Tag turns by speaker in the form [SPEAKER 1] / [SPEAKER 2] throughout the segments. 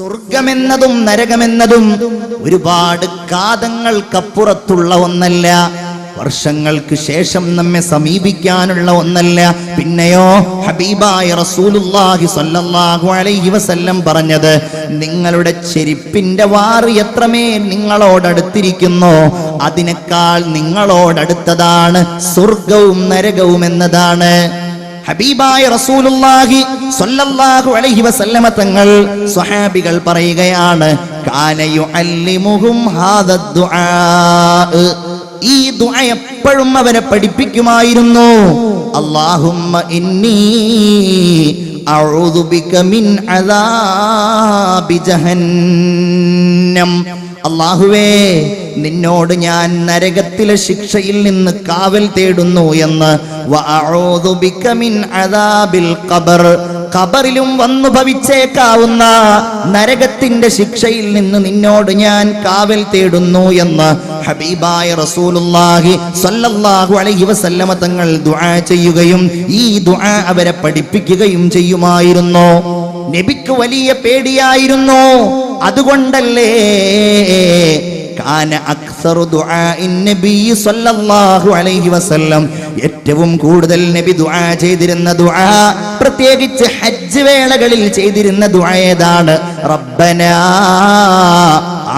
[SPEAKER 1] സ്വർഗമെന്നതും നരകമെന്നതും ഒരുപാട് കാതങ്ങൾക്കപ്പുറത്തുള്ള ഒന്നല്ല, വർഷങ്ങൾക്ക് ശേഷം നമ്മെ സമീപിക്കാനുള്ള ഒന്നല്ല. പിന്നെയോ ഹബീബായ റസൂലുള്ളാഹി സ്വല്ലല്ലാഹു അലൈഹി വസല്ലം പറഞ്ഞത്, നിങ്ങളുടെ ചെരിപ്പിന്റെ വാറ് എത്രമേൽ നിങ്ങളോടടുത്തിരിക്കുന്നോ അതിനേക്കാൾ നിങ്ങളോടടുത്തതാണ് സ്വർഗവും നരകവും എന്നതാണ്. ഹബീബായ റസൂലുള്ളാഹി സ്വല്ലല്ലാഹു അലൈഹി വസല്ലമ തങ്ങൾ സ്വഹാബികൾ പറയുകയാണ്, കാന യുഅല്ലിമുഹും ഹാദ ദുആ, ഈ ദുആ എപ്പോഴും അവരെ പഠിപ്പിക്കുമായിരുന്നു. അല്ലാഹുമ്മ ഇന്നി അഊദു ബിക മിൻ അദാബി ജഹന്നം, അല്ലാഹുവേ നിന്നോട് ഞാൻ നരകത്തിലെ ശിക്ഷയിൽ നിന്ന് കാവൽ തേടുന്നു എന്ന്. വഅഊദു ബിക മിൻ അദാബിൽ ഖബർ, ഖബറിലും വന്നു ഭവിച്ചേക്കാവുന്ന നരകത്തിന്റെ ശിക്ഷയിൽ നിന്ന് നിന്നോട് ഞാൻ കാവൽ തേടുന്നു എന്ന് ഹബീബായ റസൂലുള്ളാഹി സ്വല്ലല്ലാഹു അലൈഹി വസല്ലമ തങ്ങൾ ദുആ ചെയ്യുകയും ഈ ദുആ അവരെ പഠിപ്പിക്കുകയും ചെയ്യുമായിരുന്നു. നബിക്ക് വലിയ പേടിയായിരുന്നു. അതുകൊണ്ടല്ലേ കാന അക്സറു ദുആഇൻ നബി സ്വല്ലല്ലാഹു അലൈഹി വസല്ലം, ഏറ്റവും കൂടുതൽ നബി ദുആ ചെയ്തിരുന്ന ദുആ, പ്രത്യേകിച്ച് ഹജ്ജ് വേളകളിൽ ചെയ്തിരുന്ന ദുആ ഏതാണ്? റബ്ബനാ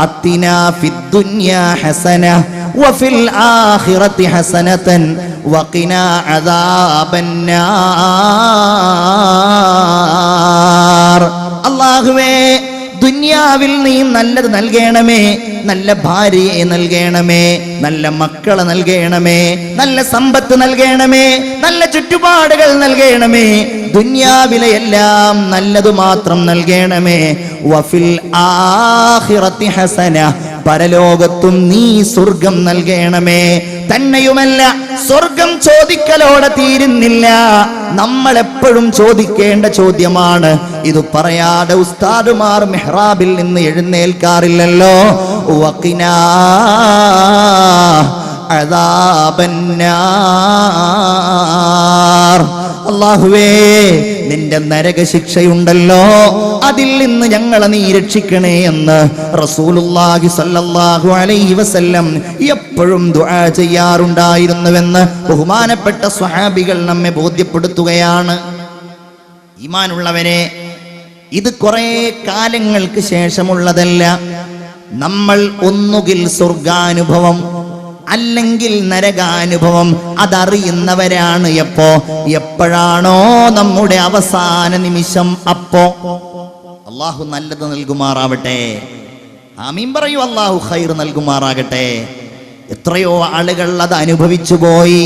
[SPEAKER 1] ആതിനാ ഫിദ്ദുനിയാ ഹസന വഫിൽ ആഖിറതി ഹസനതൻ വഖിനാ അദാബന്നാർ. അല്ലാഹുവേ ദുനിയാവിൽ നീ നല്ലത് നൽകണമേ, നല്ല ഭാര്യയെ നൽകണമേ, നല്ല മക്കളെ നൽകണമേ, നല്ല സമ്പത്ത് നൽകണമേ, നല്ല ചുറ്റുപാടുകൾ നൽകണമേ, ദുനിയാവിലെ എല്ലാം നല്ലത് മാത്രം നൽകണമേ. വഫിൽ ആഖിറതി ഹസന, പരലോകത്തും നീ സ്വർഗം നൽകണമേ. തന്നെയുമല്ല, സ്വർഗം ചോദിക്കലോടെ തീരുന്നില്ല. നമ്മൾ എപ്പോഴും ചോദിക്കേണ്ട ചോദ്യമാണ്. ഇത് പറയാതെ ഉസ്താദുമാർ മെഹ്റാബിൽ നിന്ന് എഴുന്നേൽക്കാറില്ലല്ലോ. വഖിനാ അദാബന്നാർ, അല്ലാഹുവേ നിന്റെ നരകശിക്ഷയുണ്ടല്ലോ, അതിൽ നിന്ന് ഞങ്ങളെ നീ രക്ഷിക്കണേ എന്ന് റസൂലുള്ളാഹി സ്വല്ലല്ലാഹു അലൈഹി വസല്ലം എപ്പോഴും ദുആ ചെയ്യാറുണ്ടായിരുന്നുവെന്ന് ബഹുമാനപ്പെട്ട സ്വഹാബികൾ നമ്മെ ബോധ്യപ്പെടുത്തുകയാണ്. ഈമാനുള്ളവരെ, ഇത് കുറെ കാലങ്ങൾക്ക് ശേഷമുള്ളതല്ല. നമ്മൾ ഒന്നുകിൽ സ്വർഗാനുഭവം അല്ലെങ്കിൽ നരകാനുഭവം അതറിയുന്നവരാണ്. എപ്പോഴാണോ നമ്മുടെ അവസാന നിമിഷം, അപ്പോ അല്ലാഹു നല്ലത് നൽകുമാറാവട്ടെ. ആമീൻ പറയൂ. അല്ലാഹു ഖൈർ നൽകുമാറാകട്ടെ. എത്രയോ ആളുകൾ അത് അനുഭവിച്ചു പോയി.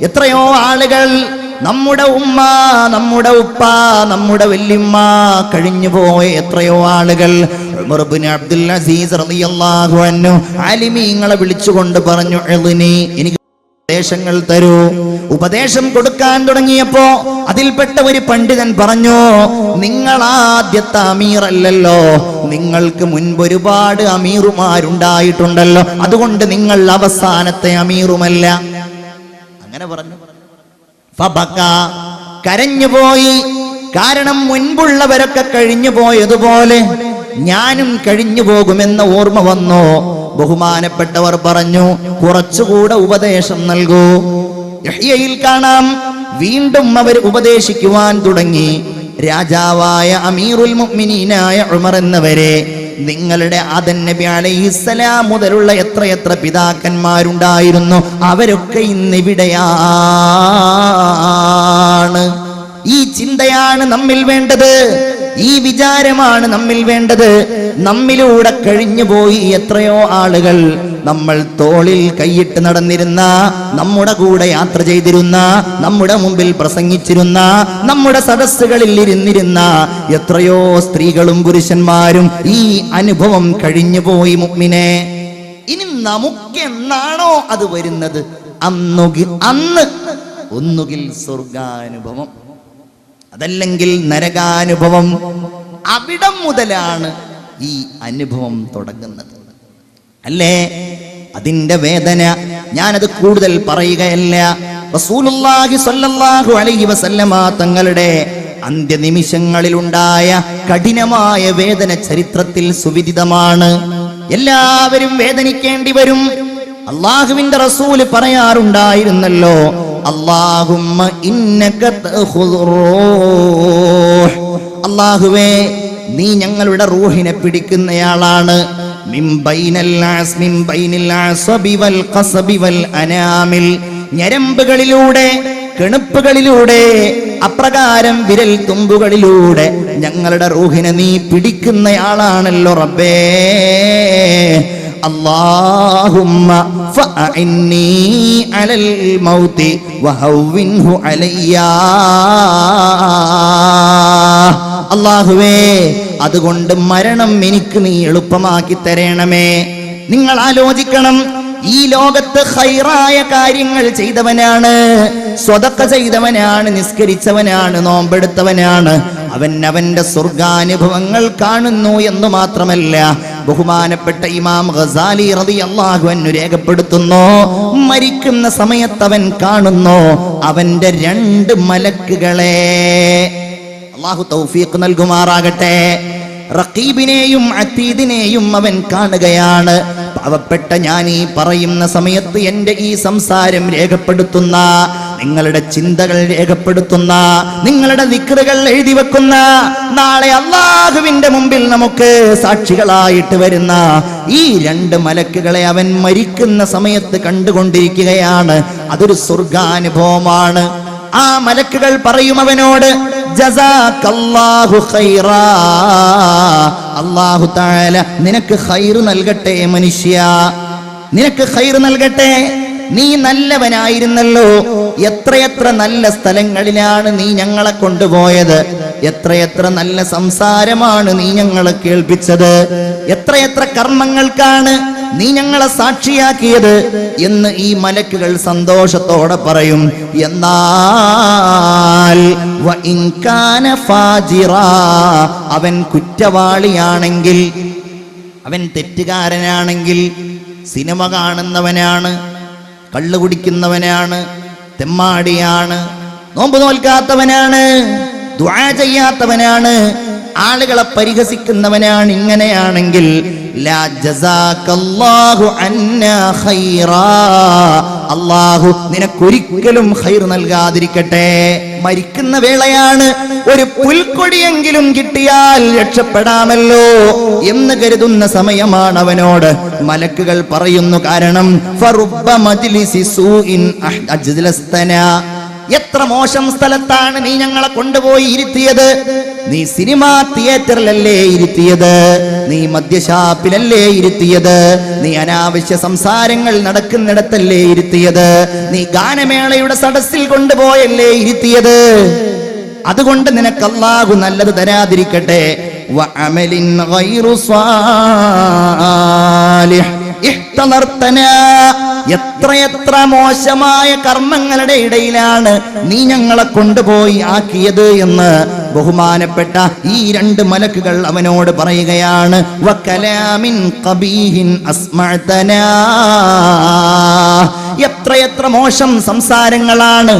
[SPEAKER 1] എത്രയോ ആളുകൾ, നമ്മുടെ ഉമ്മ, നമ്മുടെ ഉപ്പ, നമ്മുടെ വല്യമ്മ കഴിഞ്ഞു പോയ എത്രയോ ആളുകൾ. ഉമർ ഇബ്നു അബ്ദുൽ അസീസ് റളിയല്ലാഹു അൻഹു ആലിമീങ്ങളെ വിളിച്ചുകൊണ്ട് പറഞ്ഞു, എനിക്ക് ഉപദേശങ്ങൾ തരൂ. ഉപദേശം കൊടുക്കാൻ തുടങ്ങിയപ്പോ അതിൽപ്പെട്ട ഒരു പണ്ഡിതൻ പറഞ്ഞു, നിങ്ങൾ ആദ്യത്തെ അമീർ അല്ലല്ലോ, നിങ്ങൾക്ക് മുൻപ് ഒരുപാട് അമീറുമാരുണ്ടായിട്ടുണ്ടല്ലോ, അതുകൊണ്ട് നിങ്ങൾ അവസാനത്തെ അമീറുമല്ല. അങ്ങനെ പറഞ്ഞു. ഫബക, കരഞ്ഞുപോയി. കാരണം മുൻപുള്ളവരൊക്കെ കഴിഞ്ഞു പോയതുപോലെ ഞാനും കഴിഞ്ഞു പോകുമെന്ന ഓർമ്മ വന്നു. ബഹുമാനപ്പെട്ടവർ പറഞ്ഞു, കുറച്ചുകൂടെ ഉപദേശം നൽകൂ. യഹ്യയിൽ കാണാം, വീണ്ടും അവർ ഉപദേശിക്കുവാൻ തുടങ്ങി. രാജാവായ അമീറുൽ മുഅ്മിനീനായ ഉമർ എന്നവരെ, നിങ്ങളുടെ ആദം നബി അലൈഹിസ്സലാം മുതലുള്ള എത്രയെത്ര പിതാക്കന്മാരുണ്ടായിരുന്നു, അവരൊക്കെ ഇന്നിവിടെയാണ്. ഈ ചിന്തയാണ് നമ്മിൽ വേണ്ടത്. ഈ വിചാരമാണ് നമ്മിൽ വേണ്ടത്. നമ്മിലൂടെ കഴിഞ്ഞുപോയി എത്രയോ ആളുകൾ. നമ്മൾ തോളിൽ കൈയിട്ട് നടന്നിരുന്ന, നമ്മുടെ കൂടെ യാത്ര ചെയ്തിരുന്ന, നമ്മുടെ മുമ്പിൽ പ്രസംഗിച്ചിരുന്ന, നമ്മുടെ സദസ്സുകളിൽ ഇരുന്നിരുന്ന എത്രയോ സ്ത്രീകളും പുരുഷന്മാരും ഈ അനുഭവം കഴിഞ്ഞുപോയി. മുഅ്മിനെ, ഇനി നമുക്കെന്നാണോ അത് വരുന്നത്, അന്ന് ഒന്നുകിൽ സ്വർഗാനുഭവം അതല്ലെങ്കിൽ നരകാനുഭവം. അവിടം മുതലാണ് ഈ അനുഭവം തുടങ്ങുന്നത്, അല്ലേ? അതിന്റെ വേദന ഞാനത് കൂടുതൽ പറയുകയല്ല. റസൂലുള്ളാഹി സ്വല്ലല്ലാഹു അലൈഹി വസല്ലമ തങ്ങളുടെ അന്ത്യനിമിഷങ്ങളിലുണ്ടായ കഠിനമായ വേദന ചരിത്രത്തിൽ സുവിദിതമാണ്. എല്ലാവരും വേദനിക്കേണ്ടി വരും. അള്ളാഹുവിന്റെ റസൂല് പറയാറുണ്ടായിരുന്നല്ലോ, അല്ലാഹുമ്മ ഇന്നക തഖുദുർ റൂഹ്, അല്ലാഹുവേ നീ ഞങ്ങളുടെ റൂഹിനെ പിടിക്കുന്നയാളാണ്. മിൻ ബൈനൽ അസ്ബി വൽ ഖസ്ബി വൽ അനാമിൽ, ഞരമ്പുകളിലൂടെ കെണുപ്പുകളിലൂടെ അപ്രകാരം വിരൽ തുമ്പുകളിലൂടെ ഞങ്ങളുടെ റൂഹിനെ നീ പിടിക്കുന്നയാളാണല്ലോ റബ്ബേ. അല്ലാഹുമ്മ ഫഅഇന്നി അലൽ മൗതി വഹവ്വിൻഹു അലയ്യാ. അല്ലാഹുവേ അതുകൊണ്ട് മരണം എനിക്ക് നീ എളുപ്പമാക്കി തരണമേ. നിങ്ങൾ ആലോചിക്കണം, ഈ ലോകത്ത് ഖൈറായ കാര്യങ്ങൾ ചെയ്തവനാണ്, സ്വതക്ക ചെയ്തവനാണ്, നിസ്കരിച്ചവനാണ്, നോമ്പെടുത്തവനാണ്, അവന്റെ സ്വർഗാനുഭവങ്ങൾ കാണുന്നു എന്ന് മാത്രമല്ല, ബഹുമാനപ്പെട്ട ഇമാം ഗസാലി റളിയല്ലാഹു അൻഹു രേഖപ്പെടുത്തുന്നു, മരിക്കുന്ന സമയത്ത് അവൻ കാണുന്നു അവന്റെ 2 മലക്കുകളെ. അല്ലാഹു തൗഫീഖ് നൽകുമാറാകട്ടെ. റഖീബിനെയും അതീദിനെയും അവൻ കാണുകയാണ്. പാവപ്പെട്ട ഞാൻ ഈ പറയുന്ന സമയത്ത് എൻ്റെ ഈ സംസാരം രേഖപ്പെടുത്തുന്ന, നിങ്ങളുടെ ചിന്തകൾ രേഖപ്പെടുത്തുന്ന, നിങ്ങളുടെ ദിക്റുകൾ എഴുതി വെക്കുന്ന, നാളെ അല്ലാഹുവിന്റെ മുമ്പിൽ നമുക്ക് സാക്ഷികളായിട്ട് വരുന്ന ഈ 2 മലക്കുകളെ അവൻ മരിക്കുന്ന സമയത്ത് കണ്ടുകൊണ്ടിരിക്കുകയാണ്. അതൊരു സ്വർഗാനുഭവമാണ്. ആ മലക്കുകൾ പറയും അവനോട്, ജസാകല്ലാഹു ഖൈറാ, അല്ലാഹു തആല നിനക്ക് ഖൈർ നൽകട്ടെ മനുഷ്യ, നിനക്ക് ഖൈർ നൽകട്ടെ. നീ നല്ലവനായിരുന്നല്ലോ, എത്രയെത്ര നല്ല സ്ഥലങ്ങളിലാണ് നീ ഞങ്ങളെ കൊണ്ടുപോയത്, എത്രയെത്ര നല്ല സംസാരമാണ് നീ ഞങ്ങളെ കേൾപ്പിച്ചത്, എത്രയെത്ര കർമ്മങ്ങൾക്കാണ് നീ ഞങ്ങളെ സാക്ഷിയാക്കിയത് എന്ന് ഈ മലക്കുകൾ സന്തോഷത്തോടെ പറയും. എന്നാൽ വഇൻ കാന ഫാജിറാ, അവൻ കുറ്റവാളിയാണെങ്കിൽ, അവൻ തെറ്റുകാരനാണെങ്കിൽ, സിനിമ കാണുന്നവനാണ്, കള്ളു കുടിക്കുന്നവനാണ്, തെമ്മാടിയാണ്, നോമ്പ് നോൽക്കാത്തവനാണ്, ദുആ ചെയ്യാത്തവനാണ്, ആളുകളെ പരിഹസിക്കുന്നവനാണ്, ഇങ്ങനെയാണെങ്കിൽ ലാ ജസാകല്ലാഹു അന്നാ ഖൈറാ, അല്ലാഹു നിനക്കൊരിക്കലും ഖൈർ നൽകാതിരിക്കട്ടെ. മരിക്കുന്ന വേളയാണ്, ഒരു പുൽക്കൊടിയെങ്കിലും കിട്ടിയാൽ രക്ഷപ്പെടാമല്ലോ എന്ന് കരുതുന്ന സമയമാണ് അവനോട് മലക്കുകൾ പറയുന്നു. കാരണം ഫറുബ്ബ മജ്ലിസി സൂഇൻ അജ്ലസ്തനാ, എത്ര മോശം സ്ഥലത്താണ് നീ ഞങ്ങളെ കൊണ്ടുപോയി ഇരുത്തിയത്. നീ സിനിമാ തിയേറ്ററിലല്ലേ ഇരുത്തിയത്, നീ മദ്യഷാപ്പിലല്ലേ ഇരുത്തിയത്, നീ അനാവശ്യ സംസാരങ്ങൾ നടക്കുന്നിടത്തല്ലേ ഇരുത്തിയത്, നീ ഗാനമേളയുടെ സദസ്സിൽ കൊണ്ടുപോയല്ലേ ഇരുത്തിയത്. അതുകൊണ്ട് നിനക്ക് അല്ലാഹു നല്ലത് തരാതിരിക്കട്ടെ. വഅമലിൻ ഗൈറു സ്വാലിഹ് ഇഹ്തലർതനാ, എത്രയെത്ര മോശമായ കർമ്മങ്ങളുടെ ഇടയിലാണ് നീ ഞങ്ങളെ കൊണ്ടുപോയി ആക്കിയത് എന്ന് ബഹുമാനപ്പെട്ട ഈ 2 മലക്കുകൾ അവനോട് പറയുകയാണ്. വകലാമിൻ ഖബീഹിൻ അസ്മഅതനാ, എത്രയെത്ര മോശം സംസാരങ്ങളാണ്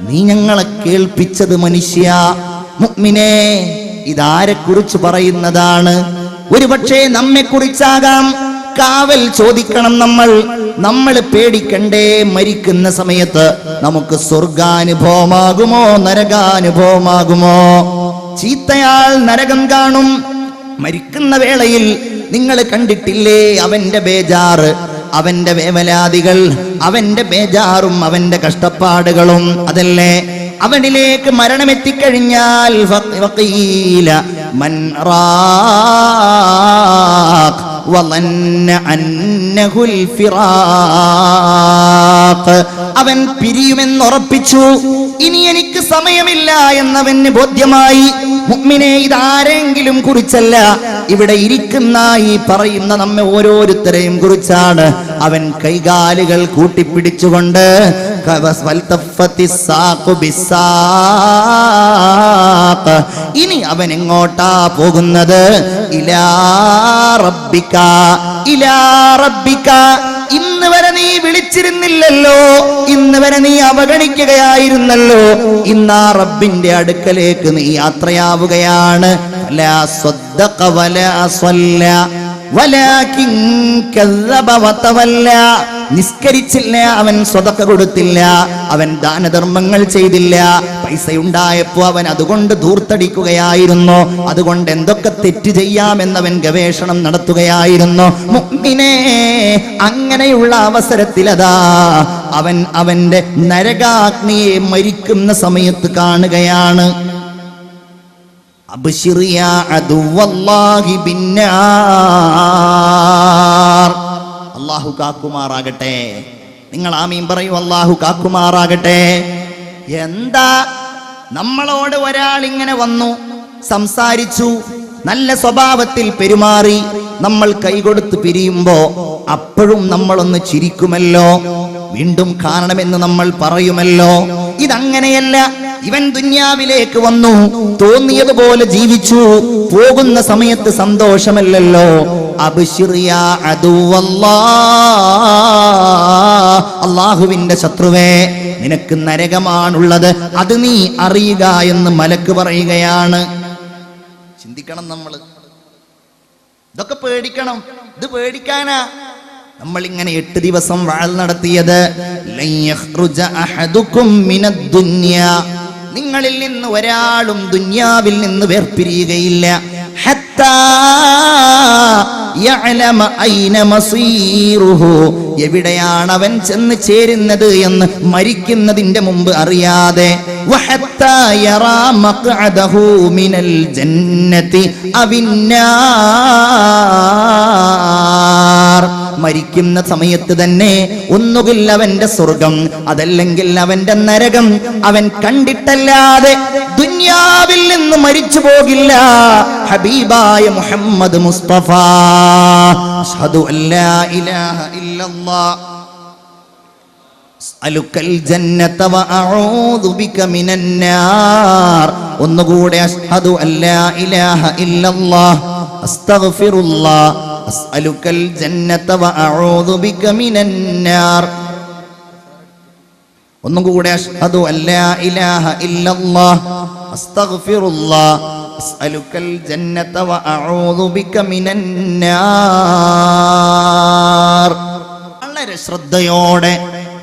[SPEAKER 1] നീ ഞങ്ങളെ കേൾപ്പിച്ചത് മനുഷ്യ. മുഅ്മിനേ, ഇതാരെ കുറിച്ച് പറയുന്നതാണ്? ഒരുപക്ഷേ നമ്മെ കുറിച്ചാകാം. കാവൽ ചോദിക്കണം നമ്മൾ പേടിക്കണ്ടേ? മരിക്കുന്ന സമയത്ത് നമുക്ക് സ്വർഗാനുഭവമാകുമോ നരകാനുഭവമാകുമോ? ചീത്തയാൾ നരകം കാണും. മരിക്കുന്ന വേളയിൽ നിങ്ങൾ കണ്ടിട്ടില്ലേ അവന്റെ ബേജാറ്, അവന്റെ വേവലാതികൾ, അവന്റെ ബേജാറും അവന്റെ കഷ്ടപ്പാടുകളും. അതല്ലേ അവനിലേക്ക് മരണമെത്തിക്കഴിഞ്ഞാൽ വഖീല മൻ റാഖ് വളന്ന അന്നഹുൽ ഫിറാഖ്, അവൻ പിരിയുമെന്നുറപ്പിച്ചു. ഇനി എനിക്ക് സമയമില്ല എന്നവന് ബോധ്യമായി. മുഅ്മിനേ, ഇതാരെങ്കിലും കുറിച്ചല്ല, ഇവിടെ ഇരിക്കുന്ന ഈ പറയുന്ന നമ്മെ ഓരോരുത്തരെയും കുറിച്ചാണ്. അവൻ കൈകാലുകൾ കൂട്ടിപ്പിടിച്ചുകൊണ്ട് ഇനി അവൻ എങ്ങോട്ടാ പോകുന്നത്? ഇലാ റബ്ബിക, ഇലാ റബ്ബിക, ഇന്ന് വരെ നീ വിളിച്ചിരുന്നില്ലല്ലോ, ഇന്ന് വരെ നീ അവഗണിക്കുകയായിരുന്നല്ലോ, ഇന്നാ റബ്ബിന്റെ അടുക്കലേക്ക് നീ യാത്രയാവുകയാണ്. ലാ സ്വദ്ദഖ വലാ സ്വല്ല വലാകിൻ കസ്സബ വതവല്ല. നിസ്കരിച്ചില്ല, അവൻ സ്വതക്ക കൊടുത്തില്ല, അവൻ ദാനധർമ്മങ്ങൾ ചെയ്തില്ല. പൈസയുണ്ടായപ്പോ അവൻ അതുകൊണ്ട് ധൂർത്തടിക്കുകയായിരുന്നു, അതുകൊണ്ട് എന്തൊക്കെ തെറ്റ് ചെയ്യാമെന്നവൻ ഗവേഷണം നടത്തുകയായിരുന്നു. മുഅ്മിനേ, അങ്ങനെയുള്ള അവസരത്തിലതാ അവൻ അവന്റെ നരകാഗ്നിയെ മരിക്കുന്ന സമയത്ത് കാണുകയാണ്. അബ്ശിർ യാ അദുവല്ലാഹി ബിന്നാർ. അല്ലാഹു കാക്കുമാറാകട്ടെ. നിങ്ങൾ ആമീൻ പറയൂ. അല്ലാഹു കാക്കുമാറാകട്ടെ. എന്താ, നമ്മളോട് ഒരാൾ ഇങ്ങനെ വന്നു, സംസാരിച്ചു, നല്ല സ്വഭാവത്തിൽ പെരുമാറി, നമ്മൾ കൈകൊടുത്ത് പിരിയുമ്പോ അപ്പോഴും നമ്മളൊന്ന് ചിരിക്കുമല്ലോ, വീണ്ടും കാണണമെന്ന് നമ്മൾ പറയുമല്ലോ. ഇതങ്ങനെയല്ല. ഇവൻ ദുന്യാവിലേക്ക് വന്നു, തോന്നിയതുപോലെ ജീവിച്ചു, പോകുന്ന സമയത്ത് സന്തോഷമല്ലല്ലോ. അബ്ശിർ യാ അദുവല്ലാഹ്, അല്ലാഹുവിന്റെ ശത്രുവേ, നിനക്ക് നരകമാണുള്ളത്, അത് നീ അറിയുക എന്ന് മലക്ക് പറയുകയാണ്. ചിന്തിക്കണം, നമ്മൾ ഇതൊക്കെ പേടിക്കണം. ഇത് പേടിക്കാനാ നമ്മൾ ഇങ്ങനെ 8 ദിവസം വഅൽ നടത്തിയത്. ലൻ യഖ്റുജ അഹദുകും മിനദ് ദുനിയാ, നിങ്ങളിൽ നിന്ന് ഒരാളും ദുനിയാവിൽ നിന്ന് വേർപിരിയുകയില്ല. ഹത്താ യഅലമ ഐന മസീറുഹു, എവിടെയാണ് അവൻ ചെന്ന് ചേരുന്നത് എന്ന് മരിക്കുന്നതിന്റെ മുമ്പ് അറിയാതെ. വഹത്താ യറാ മഖ്അദഹു മിനൽ ജന്നതി അവിന്നാർ, മരിക്കുന്ന സമയത്ത് തന്നെ ഒന്നുകിൽ അവന്റെ സ്വർഗം, അതല്ലെങ്കിൽ അവന്റെ നരകം അവൻ കണ്ടിട്ടല്ലാതെ ദുനിയാവിൽ നിന്ന് മരിച്ചു പോകില്ല. ഹബീബായ മുഹമ്മദ് മുസ്തഫ അഷ്ഹദു അല്ലാ ഇലാഹ ഇല്ലല്ലാഹ് അസ്അലുക്കൽ ജന്നത വഅഊദു ബിക മിനന്നാർ. ഒന്നുകൂടെ അഷ്ഹദു അല്ലാ ഇലാഹ ഇല്ലല്ലാഹ് അസ്തഗ്ഫിറുല്ലാഹ് അസ്അലുക്കൽ ജന്നത വഅഊദു ബിക മിനന്നാർ. ഒന്നുകൂടെ അഷ്ഹദു അല്ലാ ഇലാഹ ഇല്ലല്ലാഹ് അസ്തഗ്ഫിറുല്ലാഹ് അസ്അലുക്കൽ ജന്നത വഅഊദു ബിക മിനന്നാർ. വളരെ ശ്രദ്ധയോടെ,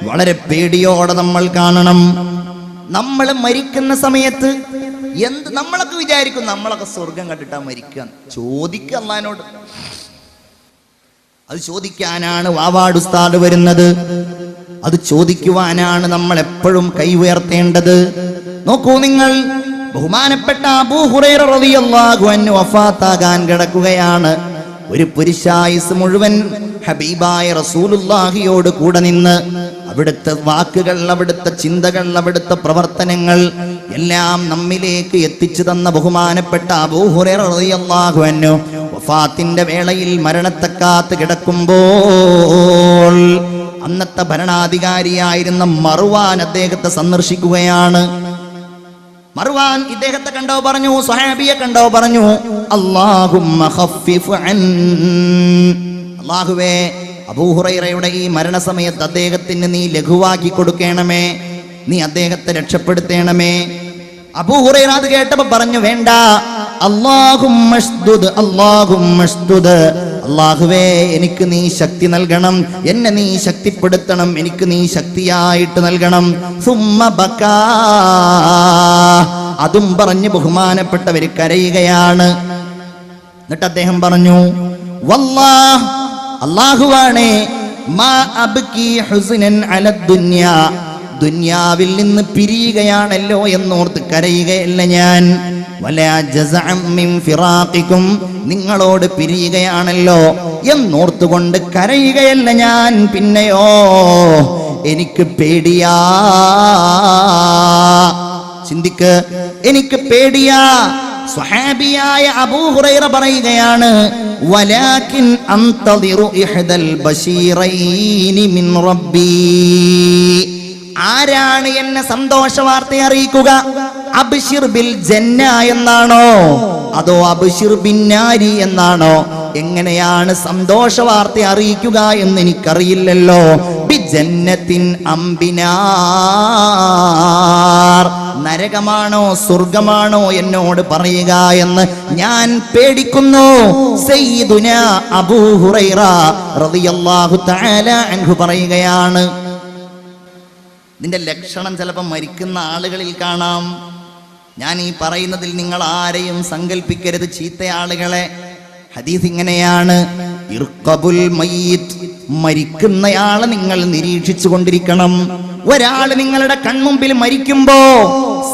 [SPEAKER 1] വളരെ പേടിയോടെ നമ്മൾ കാണണം. നമ്മൾ മരിക്കുന്ന സമയത്ത് നമ്മളൊക്കെ വിചാരിക്കും നമ്മളൊക്കെ സ്വർഗം കണ്ടിട്ടാ മരിക്കുക. ചോദിക്കുക അല്ലാഹുവിനോട്. അത് ചോദിക്കാനാണ് വാവാട് ഉസ്താദ് വരുന്നത്. അത് ചോദിക്കുവാനാണ് നമ്മൾ എപ്പോഴും കൈ ഉയർത്തേണ്ടത്. നോക്കൂ നിങ്ങൾ, ബഹുമാനപ്പെട്ട അബൂ ഹുറൈറ റളിയല്ലാഹു അൻഹു വഫാത്താകാൻ കിടക്കുകയാണ്. ഒരു പുരുഷായുസ് മുഴുവൻ ഹബീബായ റസൂലുള്ളാഹിയോട് കൂടെ നിന്ന് അവിടുത്തെ വാക്കുകൾ, അവിടുത്തെ ചിന്തകൾ, അവിടുത്തെ പ്രവർത്തനങ്ങൾ എല്ലാം നമ്മിലേക്ക് എത്തിച്ചു തന്ന ബഹുമാനപ്പെട്ട അബൂ ഹുറൈറ റളിയല്ലാഹു അൻഹു വഫാത്തിന്റെ വേളയിൽ മരണത്തെ കാത്ത് കിടക്കുമ്പോൾ അന്നത്തെ ഭരണാധികാരിയായിരുന്ന മർവാൻ അദ്ദേഹത്തെ സന്ദർശിക്കുകയാണ്. മർവാൻ ഇദ്ദേഹത്തെ കണ്ടോ പറഞ്ഞു, സ്വഹാബിയെ കണ്ടോ പറഞ്ഞു, അല്ലാഹുമ്മ ഖഫിഫ് അൻ, അല്ലാഹുവേ അബൂ ഹുറൈറയുടെ ഈ മരണസമയത്ത് അദ്ദേഹത്തിന് നീ ലഘുവാക്കി കൊടുക്കണമേ, നീ അദ്ദേഹത്തെ രക്ഷപ്പെടുത്തണമേ. അബൂ ഹുറൈറ അത് കേട്ടപ്പോ പറഞ്ഞു, വേണ്ട, അല്ലാഹുമ്മശ്ദുദ് അല്ലാഹുമ്മശ്ദുദ്, അല്ലാഹുവേ എനിക്ക് നീ ശക്തി നൽകണം, എന്നെ നീ ശക്തിപ്പെടുത്തണം, എനിക്ക് നീ ശക്തിയായിട്ട് നൽകണം. സുമ്മ ബകാ, അതും പറഞ്ഞ് ബഹുമാനപ്പെട്ടവര് കരയുകയാണ്. എന്നിട്ട് അദ്ദേഹം പറഞ്ഞു, വല്ലാഹ്, അല്ലാഹുവാണേ, മാ അബ്കി ഹുസ്നൻ അലദ് ദുനിയാ, ദുനിയാവിൽ നിന്ന് പിരിയുകയാണല്ലോ എന്നോർത്ത് കരയുകയല്ല ഞാൻ. വലാ ജസഅം മിൻ ഫിറാഖികും, നിങ്ങളോട് പിരിയുകയാണല്ലോ എന്നോർത്തുകൊണ്ട് കരയുകയല്ല ഞാൻ. പിന്നെയോ എനിക്ക് പേടിയാ. ചിന്തിക്ക്, എനിക്ക് പേടിയാ. സ്വഹാബിയായ അബൂ ഹുറൈറ പറയുകയാണ്, വലാകിൻ അൻതദിറു ഇഹ്ദൽ ബശീറൈനി മിൻ റബ്ബി, ആരാണ് എന്നെ സന്തോഷ വാർത്ത അറിയിക്കുക? അബ്ശിർ ബിൽ ജന്ന എന്നാണോ അതോ അബ്ശിർ ബിന്നാരി എന്നാണോ? എങ്ങനെയാണ് സന്തോഷ വാർത്ത അറിയിക്കുക എന്ന് എനിക്കറിയില്ലല്ലോ. ബി ജന്നത്തിൻ അംബിനാർ, നരകമാണോ സ്വർഗമാണോ എന്നോട് പറയുക എന്ന് ഞാൻ പേടിക്കുന്നു. സയ്യിദുനാ അബൂ ഹുറൈറ റളിയല്ലാഹു തആല അൻഹു പറയുകയാണ്. ഇതിന്റെ ലക്ഷണം ചിലപ്പോൾ മരിക്കുന്ന ആളുകളിൽ കാണാം. ഞാൻ ഈ പറയുന്നതിൽ നിങ്ങൾ ആരെയും സങ്കല്പിക്കരുത് ചീത്ത ആളുകളെ. ഹദീസ് ഇങ്ങനെയാണ്: ഇർഖബുൽ മയ്യിത്ത്, മരിക്കുന്നയാളെ നിങ്ങൾ നിരീക്ഷിച്ചു കൊണ്ടിരിക്കണം. ഒരാൾ നിങ്ങളുടെ കൺമുമ്പിൽ മരിക്കുമ്പോ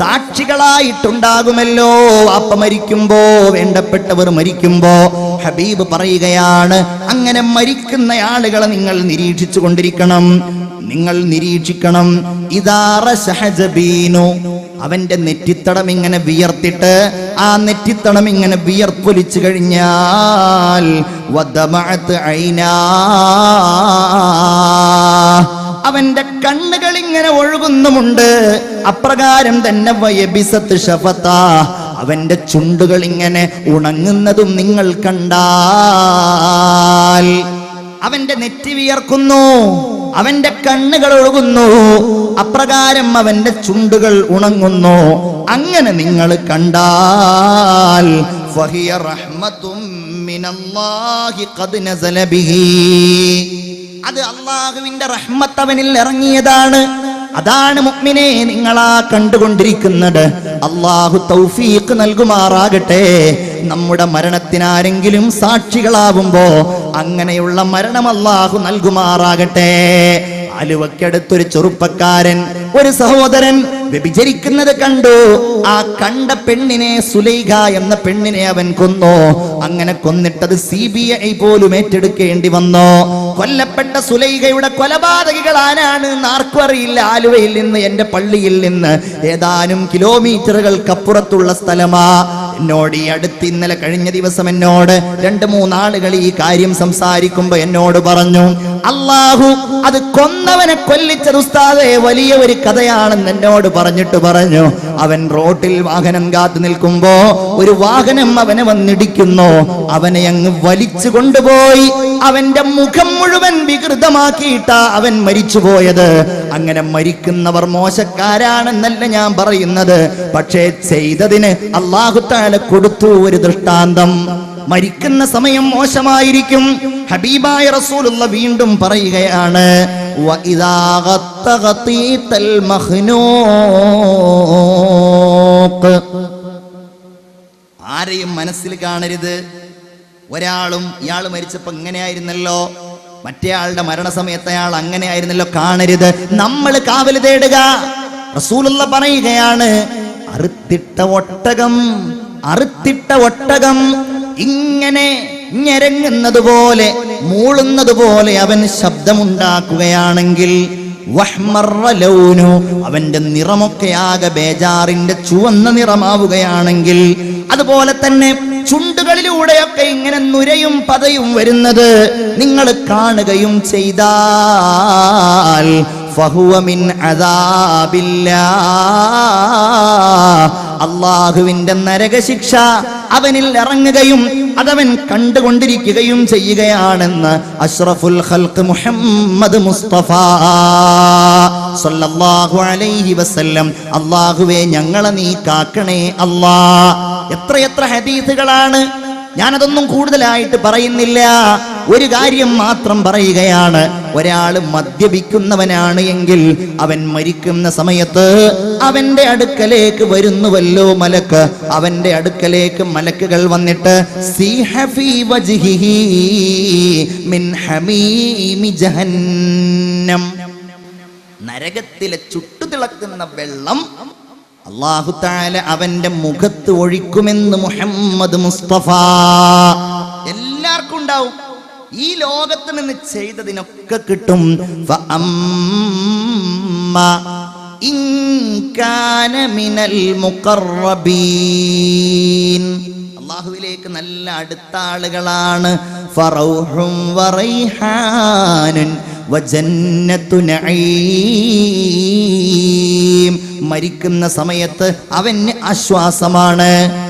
[SPEAKER 1] സാക്ഷികളായിട്ടുണ്ടാകുമല്ലോ. അപ്പ മരിക്കുമ്പോ, വേണ്ടപ്പെട്ടവർ മരിക്കുമ്പോ ഹബീബ് പറയുകയാണ്, അങ്ങനെ മരിക്കുന്ന ആളുകളെ നിങ്ങൾ നിരീക്ഷിച്ചു കൊണ്ടിരിക്കണം. നിങ്ങൾ നിരീക്ഷിക്കണം. ഇദാറ സഹജബീനു, അവന്റെ നെറ്റിത്തടം ഇങ്ങനെ വിയർത്തിട്ട് ആ നെറ്റിത്തടം ഇങ്ങനെ വിയർപ്പൊലിച്ചു കഴിഞ്ഞാൽ വദമഅത് ഐനാ, അവന്റെ കണ്ണുകൾ ഇങ്ങനെ ഒഴുകുന്നുമുണ്ട്. അപ്രകാരം തന്നെ വയബിസത്ത് ഷഫത, അവന്റെ ചുണ്ടുകൾ ഇങ്ങനെ ഉണങ്ങുന്നതും നിങ്ങൾ കണ്ടാൽ. അവന്റെ നെറ്റി വിയർക്കുന്നു, അവന്റെ കണ്ണുകൾ ഒഴുകുന്നു, അപ്രകാരം അവന്റെ ചുണ്ടുകൾ ഉണങ്ങുന്നു. അങ്ങനെ നിങ്ങൾ കണ്ടാൽ ഫഹിയ റഹ്മത്തും മിനല്ലാഹി ഖദ് നസല ബിഹി, അത് അല്ലാഹുവിന്റെ റഹ്മത്ത് അവനിൽ ഇറങ്ങിയതാണ്. അതാണ് മുഅ്മിനേ നിങ്ങളാ കണ്ടുകൊണ്ടിരിക്കുന്നത്. അല്ലാഹു തൗഫീഖ് നൽകുമാറാകട്ടെ. നമ്മുടെ മരണത്തിനാരെങ്കിലും സാക്ഷികളാവുമ്പോ അങ്ങനെയുള്ള മരണം അല്ലാഹു നൽകുമാറാകട്ടെ. ആലുവക്കടുത്തൊരു ചെറുപ്പക്കാരൻ, ഒരു സഹോദരൻ വ്യഭിചരിക്കുന്നത് കണ്ടു. ആ കണ്ട പെണ്ണിനെ, സുലൈഖ എന്ന പെണ്ണിനെ അവൻ കൊന്നു. അങ്ങനെ കൊന്നിട്ടത് CBI പോലും ഏറ്റെടുക്കേണ്ടി വന്നു. കൊല്ലപ്പെട്ട സുലൈഖയുടെ കൊലപാതകികൾ ആരാണ് ആർക്കും അറിയില്ല. ആലുവയിൽ നിന്ന്, എന്റെ പള്ളിയിൽ നിന്ന് ഏതാനും കിലോമീറ്ററുകൾക്കപ്പുറത്തുള്ള സ്ഥലമാ. എന്നോട് ഈ അടുത്ത് ഇന്നലെ കഴിഞ്ഞ ദിവസം എന്നോട് 2-3 ആളുകൾ ഈ കാര്യം സംസാരിക്കുമ്പോ എന്നോട് പറഞ്ഞു, അല്ലാഹു അത് കൊന്നവനെ കൊല്ലിച്ചത് ഉസ്താദേ വലിയ ഒരു കഥയാണെന്ന് എന്നോട് പറഞ്ഞിട്ട് പറഞ്ഞു. അവൻ റോട്ടിൽ വാഹനം കാത്തു നിൽക്കുമ്പോ ഒരു വാഹനം അവനെ വന്നിടിക്കുന്നു. അവനെ അങ്ങ് വലിച്ചു കൊണ്ടുപോയി അവന്റെ മുഖം മുഴുവൻ വികൃതമാക്കിയിട്ടാ അവൻ മരിച്ചുപോയത്. അങ്ങനെ മരിക്കുന്നവർ മോശക്കാരാണെന്നല്ല ഞാൻ പറയുന്നത്, പക്ഷേ ചെയ്തതിന് അല്ലാഹു തആല കൊടുത്തു ഒരു ദൃഷ്ടാന്തം. മരിക്കുന്ന സമയം മോശമായിരിക്കും. ഹബീബായ റസൂലുള്ള വീണ്ടും പറയുകയാണ്, വഇദാ ഗത്തഗതീതൽ മഖ്നൂഖ്, ആരെയും മനസ്സിൽ കാണരുത്. ഒരാളും ഇയാൾ മരിച്ചപ്പോ ഇങ്ങനെയായിരുന്നല്ലോ, മറ്റേ ആളുടെ മരണസമയത്ത് അയാൾ അങ്ങനെയായിരുന്നല്ലോ കാണരുത്. നമ്മൾ കാവൽ തേടുക. റസൂലുള്ള പറയുകയാണ്, അറുത്തിട്ട ഒട്ടകം ഇങ്ങനെ ഞെരങ്ങുന്നത് പോലെ, മൂളുന്നത് പോലെ അവൻ ശബ്ദമുണ്ടാക്കുകയാണെങ്കിൽ വഹ്മറ ലൗനു, അവന്റെ നിറമൊക്കെ ആകെ ബേജാറിന്റെ ചുവന്ന നിറമാവുകയാണെങ്കിൽ, അതുപോലെ തന്നെ ചുണ്ടുകളിലൂടെയൊക്കെ ഇങ്ങനെ നുരയും പതയും വരുന്നത് നിങ്ങൾ കാണുകയും ചെയ്താൽ ഫഹുവ മിൻ അദാബില്ലാഹ്, അല്ലാഹുവിന്റെ നരകശിക്ഷ അവനിൽ ഇറങ്ങുകയും അതവൻ കണ്ടുകൊണ്ടിരിക്കുകയും ചെയ്യുകയാണെന്ന് അഷ്റഫുൽ ഖൽഖ് മുഹമ്മദ് മുസ്തഫ സല്ലല്ലാഹു അലൈഹി വസല്ലം. അല്ലാഹുവേ ഞങ്ങളെ നീ കാക്കണേ അല്ലാ. എത്രയെത്ര ഹദീസുകളാണ്. ഞാനതൊന്നും കൂടുതലായിട്ട് പറയുന്നില്ല. ഒരു കാര്യം മാത്രം പറയുകയാണ്, ഒരാൾ മദ്യപിക്കുന്നവനാണ് എങ്കിൽ അവൻ മരിക്കുന്ന സമയത്ത് അവന്റെ അടുക്കലേക്ക് വരുന്നുവല്ലോ മലക്ക്. അവന്റെ അടുക്കലേക്ക് മലക്കുകൾ വന്നിട്ട് സീഹ ഫീ വജ്ഹിഹി മിൻ ഹമീമി ജഹന്നം, നരകത്തിലെ ചുട്ടുതിളക്കുന്ന വെള്ളം അല്ലാഹു തആല അവന്റെ മുഖത്ത് ഒഴിക്കുമെന്ന് മുഹമ്മദ് മുസ്തഫ. എല്ലാവർക്കും ഉണ്ടാവും. ഈ ലോകത്ത് നിന്ന് ചെയ്തതിനൊക്കെ കിട്ടും. ഫഅമ്മ ഇൻ കാന മിനൽ മുഖറബീൻ, അല്ലാഹുവിലേക്ക് നല്ല അടുത്ത ആളുകളാണ്. ഫറൗഹും വറൈഹാനുൻ വജന്നത്തു നഈം. മരിക്കുന്ന സമയത്ത് അവന് ആശ്വാസമാണ്.